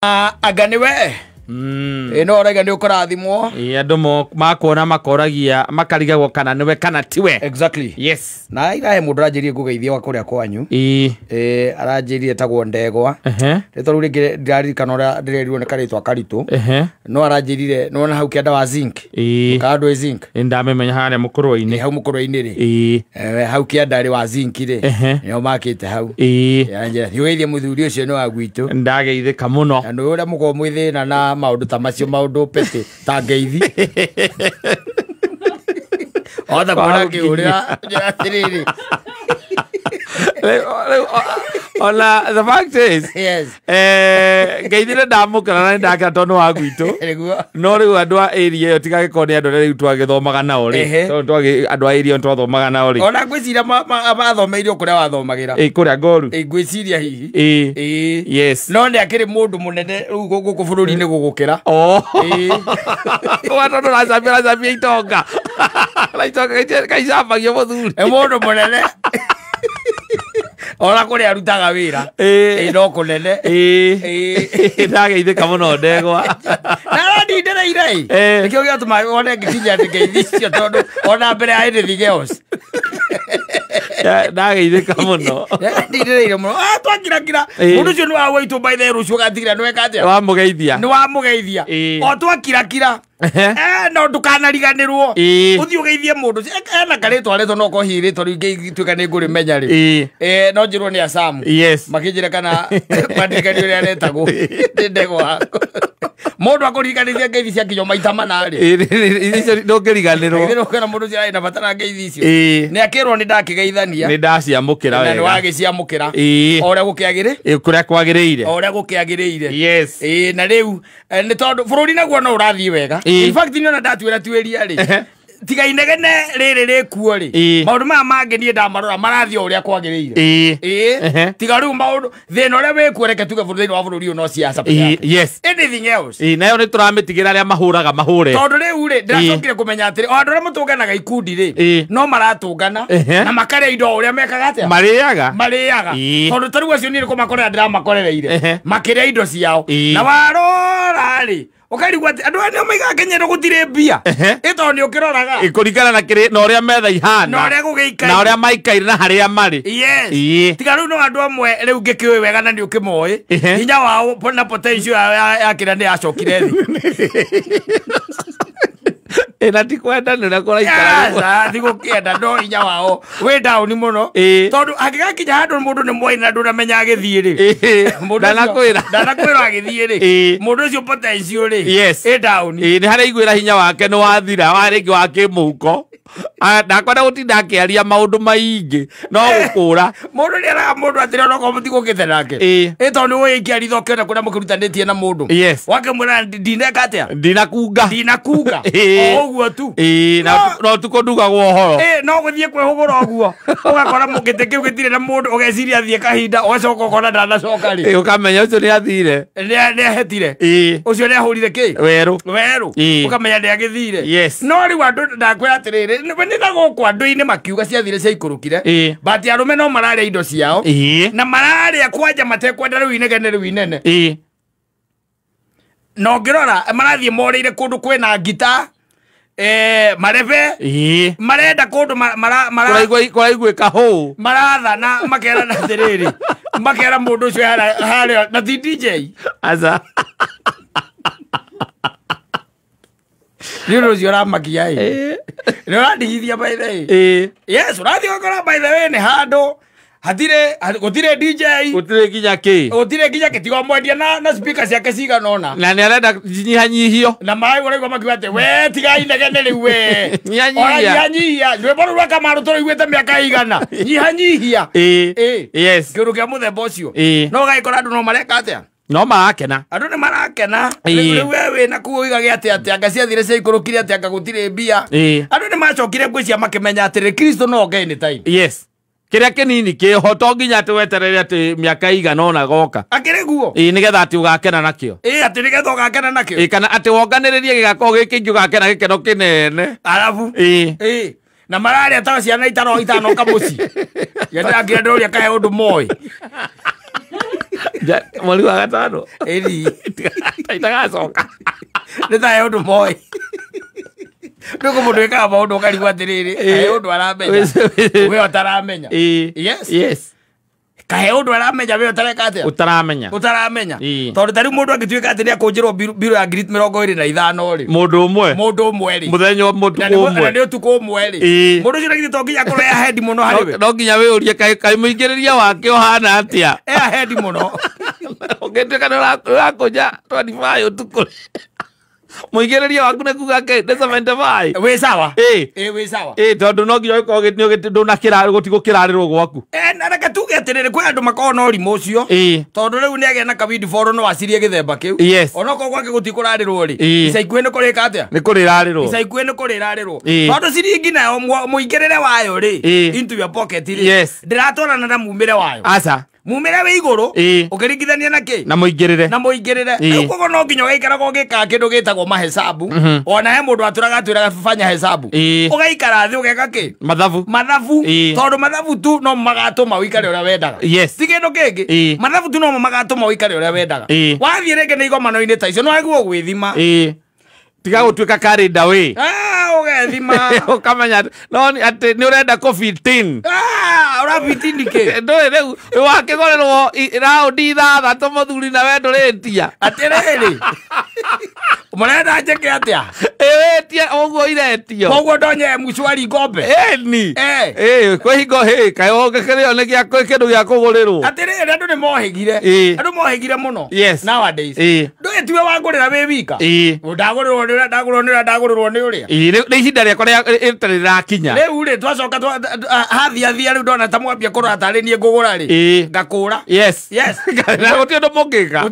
Agani we ino rega ni ukurathimwo andu makona makoragia makarigagwo kana niwe kana tiwe. Exactly. Yes. Na irahe mundu aranjirie kugeithia wa kuria kwanyu aranjirie tagwo Ndegwa rito ringi ndirarikana uria ndirerirwo ni karitwa karitu no aranjirire nona hau kianda wa zinc kandu zinc ndamemenya haria mukurwa-ini hau mukurwa-ini ri hau kianda ri wa zinc ri nio makite hau yanjira thiugeithie muthuri ucio ni wa gwitu ndageithika muno andu uria muko mwithina na maundu ta macio maundu pete ta ngeithi oda kora ki uria atiriri Ola, the fact is, yes, geithire ndamukana na ndaka tono wa gwitu no riu andu a area yo tigage koni andu riu twagithomaga nao ri twagi andu a area twathomaga nao ri ona ngwiciria mathomeire kuria wathomagira kuria Ngoru ngwiciria hihi yes no ni akiri mundu munene riu guku bururi-ini gugukira watoto razambia itonga kaicambagio muthuri mundu munene ora kuria arutaga wira no kunene ndageithika muno Ndegwa na ndindereire nikio giatuma one ngikinya ngeithicio tondu ona mbere ya anything else ndageithika muno ndindereire muno twakirakira mundu ucio ni wa waitu by the rucio gatigire no ekatia wa mugeithia o twakirakira no ndukanariganirwo uthii ugeithie mundu ena karitwa reto no kohirito ringituika ni nguri menya ri no njirwo ni asamu makinjira kana madirikani uria retagwo Ndegwa mundu akuriganithia ngeithi cia kinyo maita manari icio ndungiriganirwo ithiro kana mundu cia ina batara ngeithi icio ni akirwo ni ndakigeithania ni ndaciamukira wega ni wagiciamukira oria gukiagire kuria kwagiriire oria gukiagiriire yes na riu ni tondu bururi naguo no urathii wega in fact ni ona ndatwira tueria ri tiga inegene riri rikuo ri maundu maya mangi nie ndamarora marathio uria kwagiriire tiga riu maundu thina uria wikuoreke tuge thini wa bururi no siasa yes anything else nayo ni turamitigira aria mahuraga mahure tondu riu ri ndacokire kumenya atiri o andu aria mutunganaga ikundi ri no maratungana na makaria indo uria mekaga atia mariaga tondu tariu acio ni riko makorera ndiramakorereire makiria indo ciao na warora ri ukarigwa andu anio maiga Kenya gutire mbia ito ni ukiroraga ikurikana na kire na uria metha ihana na uria gugiikaire na uria maikaire na haria mari yes tiga riu no andu amwe riu ngikiwe wega na ni ukimoi hinya wao na potential ya kira ni acokire thi ena tikwenda ni nakora ikara thigo kienda no hinya wao we down muno tondu angigakinya handu mundu ni mwoi na ndura menya agithie ri ndanakwira agithie ri mundu ucio potential ri down ni haria igwira hinya wake ni wathira wa ringi wa kimuko ndakwenda gutinda akiaria maundu maingi no gukura mundu ni araga mundu atire no ko mutigo kithenake tondu we ikiaritho kiona kuria mukirutanitie na mundu wake mwira ndineka atia ndinakunga oguo tu no tukondugagwo horo no guthie kwihugura oguo ugakora mugite kiu gitire na mundu ugeciria thie kahinda ugacoka ukona ndanacoka ri ukamenya ucio ni athire ni ahetire ucio ni ahurire ki weru ukamenya ni agithire no riu andu ndakwira atiriri ni na guku andu-ini makiuga ciathire cia ikurukire but arume no mararia indo ciao na mararia kwanja matekwenda riu inegene riu inene no ngirora marathie morire kundu kwina ngita marebe marenda kundu kuraigwe kahu maratha na makera na tiriri makera mundu ucio haria na ti DJ aza Nino zio ramakia ni urandigithia by the way yes urathi gukora by the way ni handu hatire gutire DJ gutire kinya ki tigo mwendia na speaker ciake ciganona na ni arenda nyihanyihio na mai uraigwa makiuga ati we tiga inegene riu we nyihanyihia ndwe boru rwa Kamaru turaiguite miaka igana nyihanyihia yes kiuru kia muthemba ucio no gaikora andu no mareka atia no marakena andu ni marakena riu wewe na kuigage ati anga ciathire cia ikurukire ati anga gutire mbia andu ni macokire ngwicia makimenya ati Kristo no ngai ni time kiria kinini kihoto nginya ati weterere ati miaka igana ona goka akiriguo nigetha ati ugakena nakio ati nigetha ugakena nakio kana ati wonganiririe gigako giki ugakena gikeno kinene arabu na mararia ta ciana itano kamuci yenda ngiendoria kahe undu moi mweri wa gatano eri itagacoka nä tae å ndå moä nä kå må ndå ä kaga maå ndå å karigwo atä rä rä kahe å ndå aramenya wä o taramenya kahe å ndå aramenya wä o tareka atä å taramenya tondå tarä u må ndå angä tuä ka atä nä akå njä rwo mbirå ya 25,000 rä må ndå å mwe rä na nä å tukå å mwe rä må ndå å cio nagithä to nginya kå rea hendi må no harä we no nginya wä å rie kaä må ingä rä ria wake å hana atä a ea hendi må no å ngä tuä ka nä å rakå nja 25 å tukå muigiriria waku nä kuga kä wä sawa wä sawa tondå no nginya gå tigå kä rarä rwo gwaku na reke tuge atä rä rä kwä andå makorwo na å rimå å cio tondå rä u nä agä na kabindiboro no acirie gä themba kä u onokorwo gwake gå tikå rarä rwo rä ica ikuä nä kå rä ka atä a nä kå rä rarä rwo ica ikuä nä kå rä rarä rwo tondå ciringi nayo må ingä rä re wayo rä into your pocket rä ndä ratwarana na mumä re wayo aca mumira we iguru ukiringithania na ki na muingirire riu kogo no nginya ugaikara go gika kindu gitagwo mahesabu ona he mundu aturaga atwiraga fanya hesabu ugaikara thi ugeka ki mathabu tondu mathabu tu no magatuma uikare uria wendaga ti kindu kingi mathabu tu no magatuma uikare uria wendaga wathie rege ni igomano-ini ta icio no aguo gwithima tiga gutwika karenda we ugethima ukamenya no ati ni urenda ko 15 ura 15 ke ndoe riu wakigorerwo raundi ithathatũ muthuri na we ndũrĩtia atiriri murenda njeke atia wetie ũguo iretio koguo ndonye mshwari ngombe ni kwihingo kaĩ ũngĩkĩrĩo nĩ kĩndũ gĩa kũgũrĩrwo atiriri andũ nĩ mohĩgire mũno nowadays ndũĩ tiwe wangũrĩra wĩ wika ndagũrĩrwo nĩ ũrĩa nĩ ihinda rĩakwa rĩtarĩ rĩrakinya rĩu rĩ twacoka hathiathia rĩu ndona ta mwambia kũrora tarĩ niĩ ngũgũra rĩ ngakũra na gũtirĩ ũndũ mũngĩka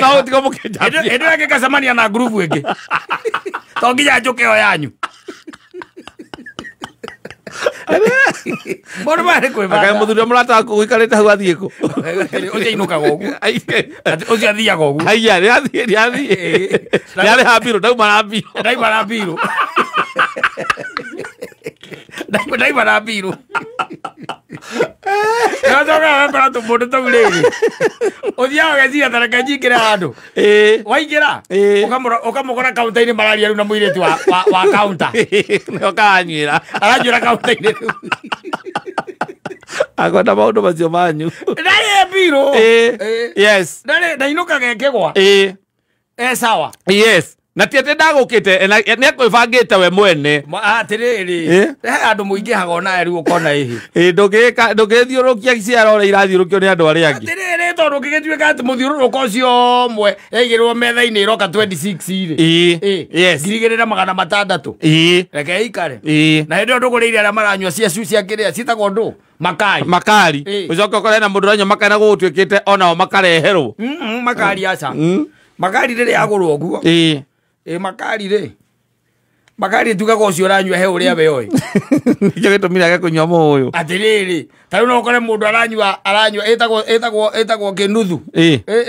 no gũtiga mũkĩnjambia ĩndĩ yake ngacemania na ngurubu ĩngĩ to nginya njũke o yanyu mũndũ marĩ kwĩbanga mũthuri mũrataga gũikarĩte hau athiĩ kũ ũcio ainũkaga ũguo ũcio athiaga ũguo haiya nĩarĩ ha mbirũ ndauma na mbirũ ndaima na mbirũ nacoka gakora tũmũndũ tũu rĩrĩ ũthiaga ũgeciria ta reke njingĩre handũ waingĩra ũkamũkora kaunta-inĩ mararia rĩu na mũirĩtu wa kaunta nĩo karanyuĩra aranyuĩra kaunta-inĩ rĩu akwenda maũndũ macio manyu ndarĩ mbirũ ndainũkaga ekĩgwa sawa na ti atä ndagåkä nä akwä te we mwene atä rä rä he andå må ingä haga ona rä u å kona ä ndå gä thiå rå kia ciara å rä irathiå rå kio nä andå arä angä atä rä rä tondå å kä gä tuä ka atä må thiå rå rå ka å cio mwe yaigä rwo metha-inä ä roka 26 rä 2,600 reke ikare na hä ndä ä yo ndå gå rä ire arä a maranyua ciacu cia kä rä a ciätagwo ndå makari å coke å kore na må ndå ranyua makari na gå gå tuä kä te onao makareherwo makari aca makari rä rä agå rwo guo makari rĩ makari tugaga ũcio ũranyua he ũrĩa we oĩ nĩkĩo gĩtũmire age kũnyua mũũ ũyũ atĩrĩrĩ tarĩu no ũkore mũndũ aranyua ĩtagwo kĩnuthu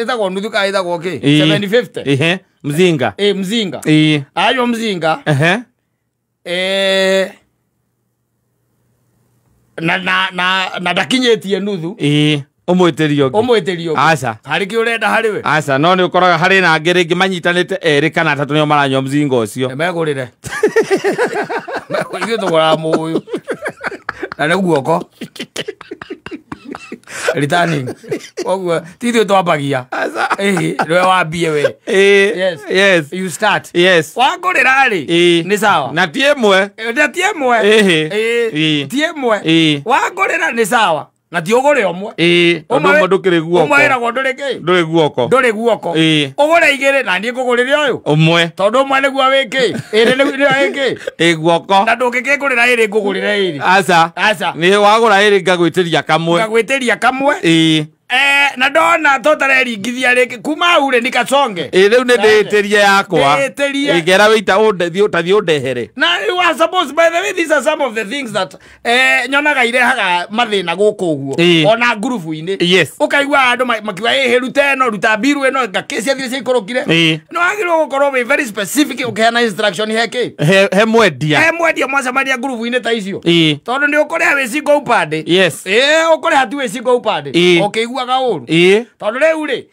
ĩtagwo nuthu kana ĩtagwo kĩ 750 mzinga mzinga anyua mzinga na ndakinyĩtie nuthu umwitirio aca harĩ kä å renda harĩ we aca no nĩ ũkoraga harĩ na ngĩ rĩngĩ manyitanĩte erĩ kana atatũ nĩo maranyua mzinga ũcio megå rä re ithuĩ tũgũraga må ũyũ na nĩ guoko returning oguo ti ithuĩ twambagia nĩwe wambie we you start wangũrĩra rĩ nĩ sawa na ti ĩmwe wangũrĩra nĩ sawa na ti ũgũre ũmwe ũmwe ndũkĩrĩ guoko ũmwe wĩragwo ndũrĩ guoko ũgũre igĩrĩ na niĩ ngũgũrĩre ũyũ ũmwe tondũ ũmwe nĩguo wĩkĩ ĩrĩ nĩyo wĩkĩ guoko na ndũngĩkĩngũrĩra ĩrĩ ngũgũrĩre ĩrĩ aca nĩ wagũra ĩrĩ ngagwĩtĩria kamwe na ndona totareringithia rĩngĩ kuma hau rĩ nikasonge rĩu nĩ ndĩĩtĩrie yakwa ngera wĩita ũthiĩ ũndehere na rĩu are supposed, by the way, these are some of the things that nyonaga irehaga mathina guku uguo ona group ine. Yes. Ukaigua andu makiwa heruta eno ruta biru eno ngakesi athire ikorokire. No agiro gukorwo be very specific ukiheana instruction heke. He mwendia mwasa maria group ine ta icio. Tondu ni ukore we singo upande. Yes. Ukore hatu we singo upande. Ukiguaga uru. Tondu riu ri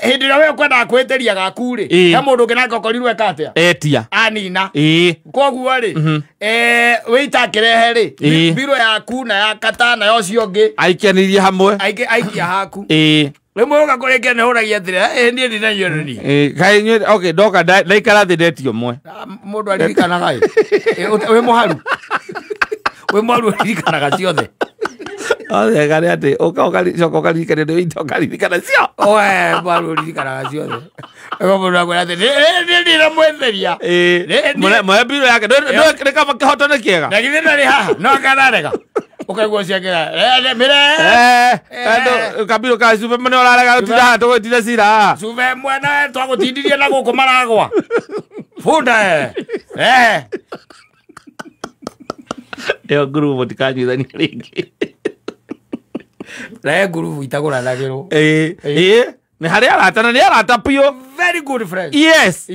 hindi ria we kwenda kweteria gaku ri he mundu nginaka korirwe katia etia anina koguo ri we itakirehe ri biro yaku na ya kata na yo ciongi aikenirie hamwe aikia haku rimwe ugakorekia ne horagia thire nie ndi na yoroni kai okay doka ndaikara thidetio mwe mundu aririkana gai we muharu we muharu aririkanaga ciothe Ode gari ate oka lirikana ndio itoka lirikana sio oe baro lirikana sio ego mundu ate ni na mwetheria mwe biro yake ndo kama kahotone kiega na githina ri haha no kanarega ukaigua ciakira mire ndo kabiro ka suve mone oraraga utira to utira sira suve mwana twagutindirie na guku maragwa funda yo guru mutikanyithani ringi na guru itagura nagiro ni hari aratana ni aratapio very good friend yes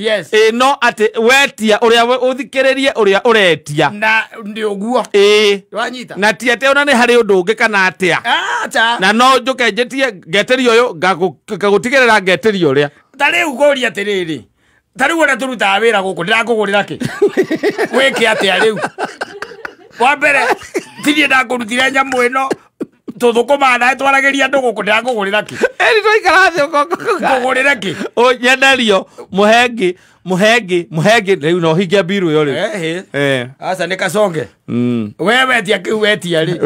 no ate wetia uria uthikiririe uria uretia na ndio guo wanyita na ti ate ona ni hari undu ungi kana atia na no njuke njetie ngeterio uyu ngagutigirira ngeterio uria tari ugoria atiriri tari wona turuta wira guku ndirakugurira ki weke atia riu wa mbere tirie ndakurutire nyamu ino tuthukuma na twarageria ndu guku ndakugurira ki eri toikara thi kugurira ki o nyenderio muhenge riu no higia biru yo ri asa ne kasonge wewe tia ki wetia ri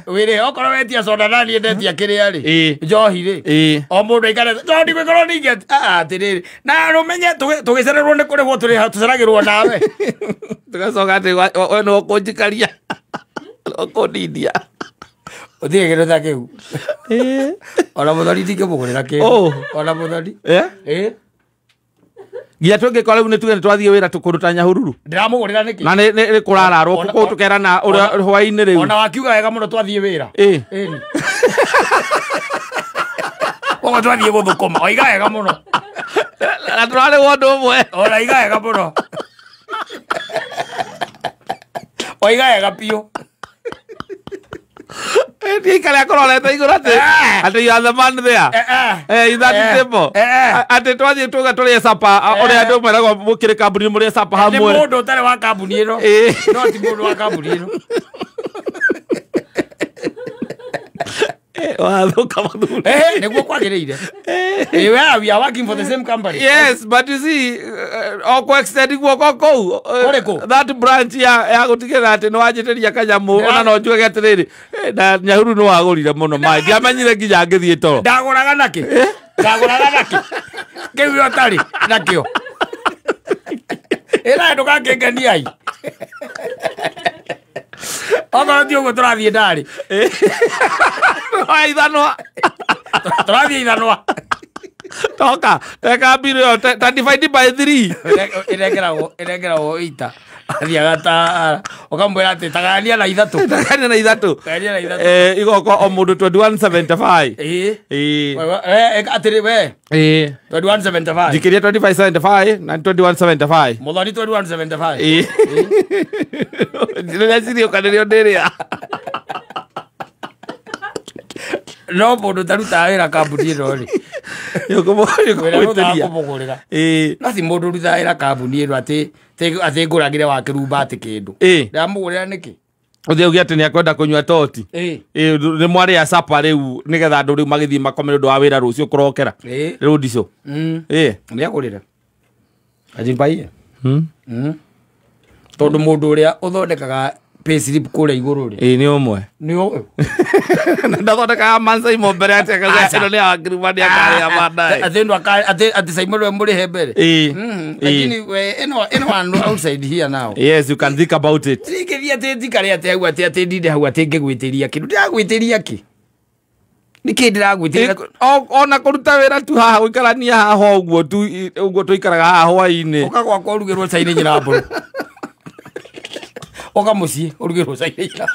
wire okoro wetia soda nani ndetia kiria ri njohi ri o mundu ikare njohi gwikoro ninge atiriri na rumenye tugicererwo ne kuri gwo turi tuceragirwo nawe tugacoka ati we no kunjikaria okondia othie gerotha kiu ona muthari ndingimugurira kindu ona muthari Gia twenge kwa riu nituge twathie wira tukuruta Nyahururu ndiramugurira niki na ni kurararwo kuko tukerana uria hwaini riu ona wakiuga wega muno twathie wira ni o twathie guthukuma oiga wega muno na turare wondu umwe ona iga wega muno oiga wega piu Dia kali koroleta igurate ate ya the man there is that tempo ate twathie tuga tuli sapa ore andu merago mukire kambuni muri sapa hamwe ni mundu tare wa kambuni ino no ti mundu wa kambuni ino wathuka mathuri niguo kwagiriire we are working for the same company yes but you see oko extending guoko kou that branch ya gutigirira ati no wajitiria kanyamu ona no njuge atiriri na Nyahururu no wagurire muno mai ndiamenyire nginya ngithie toro ndaguraga naki kiwi otari nakio ira ndugakengeniai ogo ndio go turathie ndari ithanwa turathie ithanwa toka teka biru 25 by 3 iregerawo ita athiaga ta ukamwira ati tagania na ithatu igoko o mundu 2175 atiri we 2175 dikiria 2575 na 2175 muthoni 2175 ndire sirio kanirio ndiria no mundu taruta wira kambuni ino ri yukumugurira nasi mundu ruta wira kambuni ino ati nguragire wa kirumba ati kindu ndamugurira niki uthie ugi ati ni akwenda kunywa toti ni mwari ya sapa riu nigetha andu riu magithii makome ndu wa wira rucio kurokera riu ndico ni agurira ajimbaie tondu mundu uria uthondekaga payslip kule iguru ri ni umwe ndathondeka mansa imo mbere ati akaga ni akiruma ni akaria madai athendu ati saimolo muri hebere lakini we eno andu outside here now yes you can think about it thikithia ati thikari ati hau ati ndinde hau ati ngigwitiria kindu ndiragwitiria ki niki ndiragwitiria ona kuruta wira tu haha guikarania haha uguo tu ikaraga haha hwaini ukagwa kurugirwo caini nyina mburu oka muciĩ ũrugĩrwo caire ira